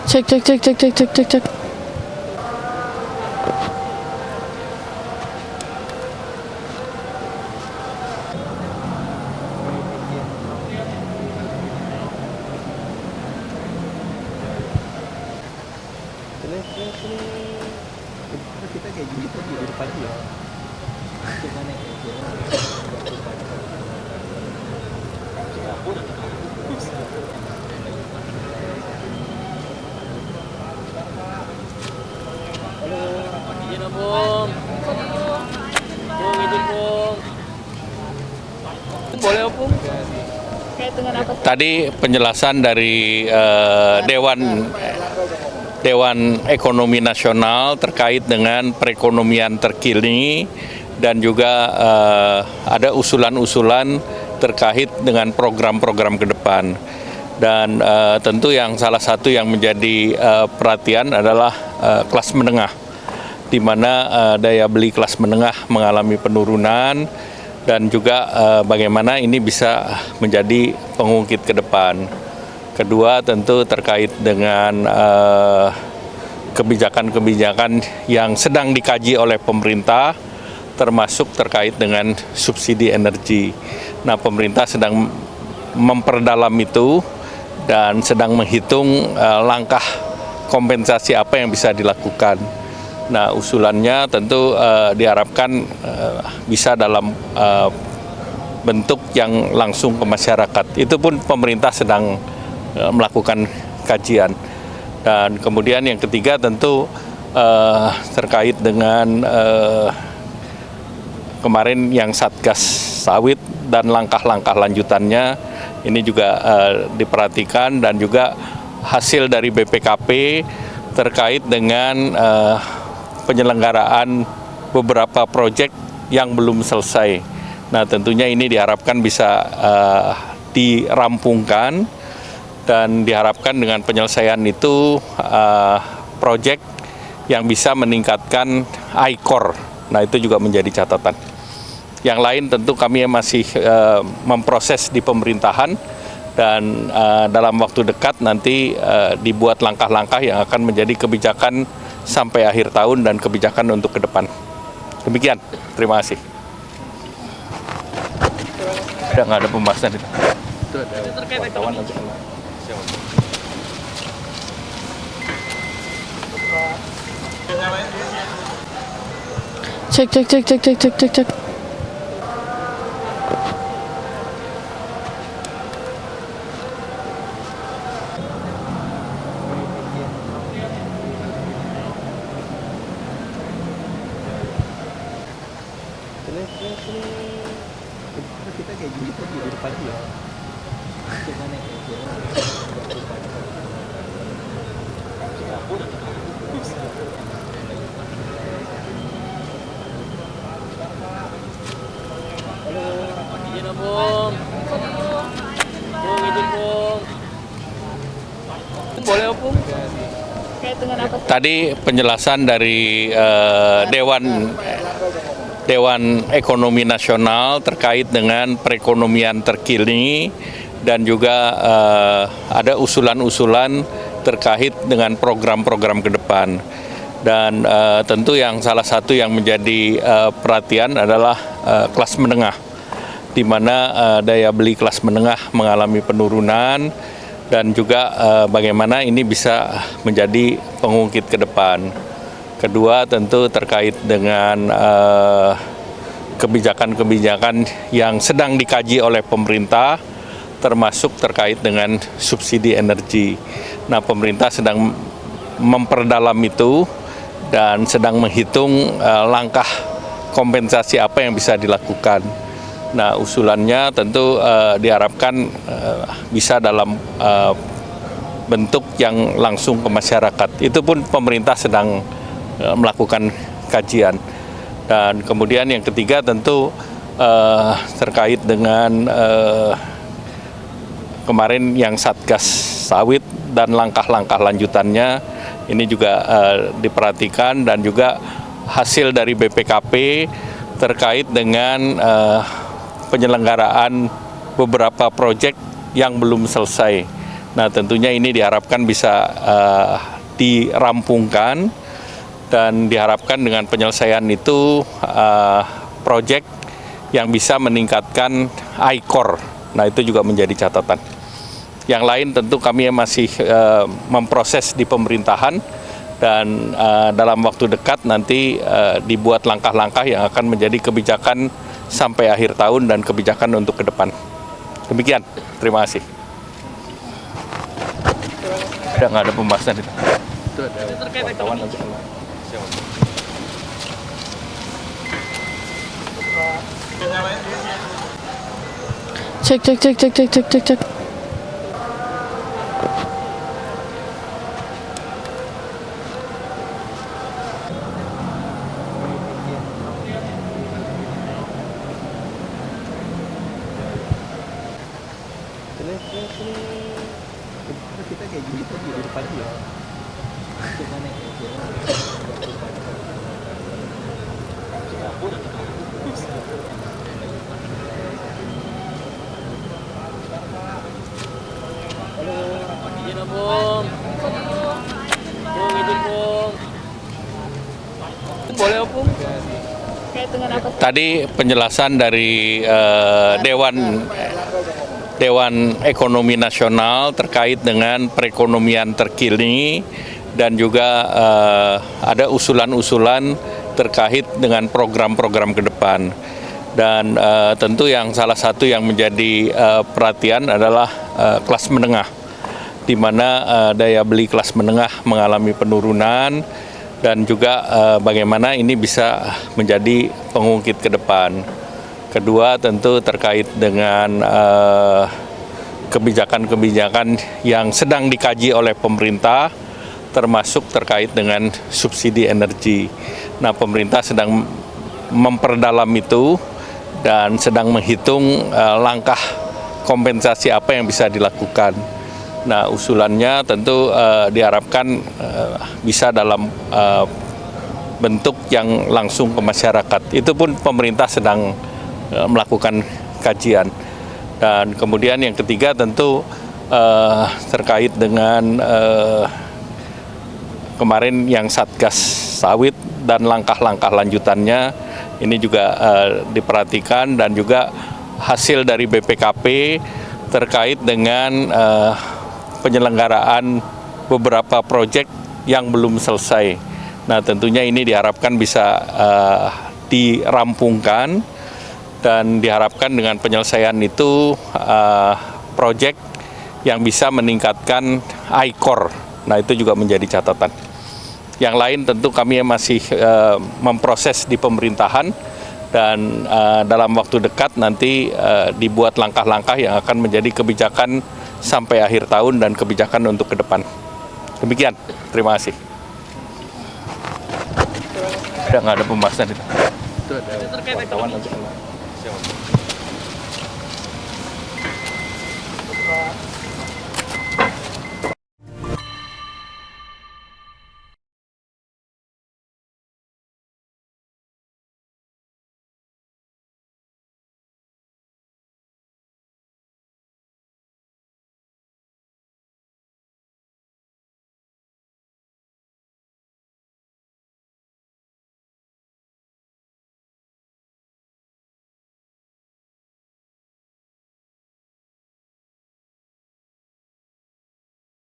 Cek cek cek cek cek cek cek cek. Kita kayak gini tuh di depan ya. Gimana Izin Bung. Bung, izin Bung. Boleh Bung? Tadi penjelasan dari Dewan Ekonomi Nasional terkait dengan perekonomian terkini dan juga ada usulan-usulan terkait dengan program-program ke depan. Dan tentu yang salah satu yang menjadi perhatian adalah kelas menengah, di mana daya beli kelas menengah mengalami penurunan dan juga bagaimana ini bisa menjadi pengungkit ke depan. Kedua tentu terkait dengan kebijakan-kebijakan yang sedang dikaji oleh pemerintah, termasuk terkait dengan subsidi energi. Nah, pemerintah sedang memperdalam itu dan sedang menghitung langkah kompensasi apa yang bisa dilakukan. Nah, usulannya tentu diharapkan bisa dalam bentuk yang langsung ke masyarakat. Itu pun pemerintah sedang melakukan kajian. Dan kemudian yang ketiga tentu terkait dengan kemarin yang Satgas Sawit dan langkah-langkah lanjutannya ini juga diperhatikan, dan juga hasil dari BPKP terkait dengan penyelenggaraan beberapa proyek yang belum selesai. Nah, tentunya ini diharapkan bisa dirampungkan, dan diharapkan dengan penyelesaian itu proyek yang bisa meningkatkan ICOR. Nah, itu juga menjadi catatan. Yang lain tentu kami masih memproses di pemerintahan, dan dalam waktu dekat nanti dibuat langkah-langkah yang akan menjadi kebijakan sampai akhir tahun dan kebijakan untuk ke depan. Demikian, terima kasih. Udah nggak ada pembahasan itu. Itu ada wartawan nanti. Cek cek cek cek cek cek cek cek. kita kayak gini tuh di depan ya. Gimana Izin Bung. Bung, izin Bung. Boleh Bung? Tadi penjelasan dari Dewan Ekonomi Nasional terkait dengan perekonomian terkini dan juga ada usulan-usulan terkait dengan program-program ke depan. Dan tentu yang salah satu yang menjadi perhatian adalah kelas menengah, di mana daya beli kelas menengah mengalami penurunan, dan juga bagaimana ini bisa menjadi pengungkit ke depan. Kedua tentu terkait dengan kebijakan-kebijakan yang sedang dikaji oleh pemerintah, termasuk terkait dengan subsidi energi. Nah, pemerintah sedang memperdalam itu dan sedang menghitung langkah kompensasi apa yang bisa dilakukan. Nah, usulannya tentu diharapkan bisa dalam bentuk yang langsung ke masyarakat. Itu pun pemerintah sedang melakukan kajian. Dan kemudian yang ketiga tentu terkait dengan kemarin yang Satgas Sawit dan langkah-langkah lanjutannya ini juga diperhatikan, dan juga hasil dari BPKP terkait dengan penyelenggaraan beberapa proyek yang belum selesai. Nah, tentunya ini diharapkan bisa dirampungkan dan diharapkan dengan penyelesaian itu proyek yang bisa meningkatkan ICOR. Nah, itu juga menjadi catatan. Yang lain tentu kami masih memproses di pemerintahan dan dalam waktu dekat nanti dibuat langkah-langkah yang akan menjadi kebijakan sampai akhir tahun dan kebijakan untuk ke depan. Demikian, terima kasih. Udah nggak ada pembahasan itu. Itu ada Wartawan nanti. Cek cek cek cek cek cek cek cek. kita kayak gini tuh di depan dia. Gimana ya? Izin Bung. Bung, izin Bung. Boleh Bung? Tadi penjelasan dari Dewan Ekonomi Nasional terkait dengan perekonomian terkini dan juga ada usulan-usulan terkait dengan program-program ke depan. Dan tentu yang salah satu yang menjadi perhatian adalah kelas menengah, di mana daya beli kelas menengah mengalami penurunan dan juga bagaimana ini bisa menjadi pengungkit ke depan. Kedua tentu terkait dengan kebijakan-kebijakan yang sedang dikaji oleh pemerintah, termasuk terkait dengan subsidi energi. Nah, pemerintah sedang memperdalam itu dan sedang menghitung langkah kompensasi apa yang bisa dilakukan. Nah, usulannya tentu diharapkan bisa dalam bentuk yang langsung ke masyarakat. Itu pun pemerintah sedang melakukan kajian. Dan kemudian yang ketiga tentu terkait dengan kemarin yang Satgas Sawit dan langkah-langkah lanjutannya ini juga diperhatikan, dan juga hasil dari BPKP terkait dengan penyelenggaraan beberapa proyek yang belum selesai. Nah, tentunya ini diharapkan bisa dirampungkan dan diharapkan dengan penyelesaian itu proyek yang bisa meningkatkan ICOR. Nah, itu juga menjadi catatan. Yang lain tentu kami masih memproses di pemerintahan dan dalam waktu dekat nanti dibuat langkah-langkah yang akan menjadi kebijakan sampai akhir tahun dan kebijakan untuk ke depan. Demikian, terima kasih. Udah nggak ada pembahasan itu. Itu ada Terkait Wartawan nanti.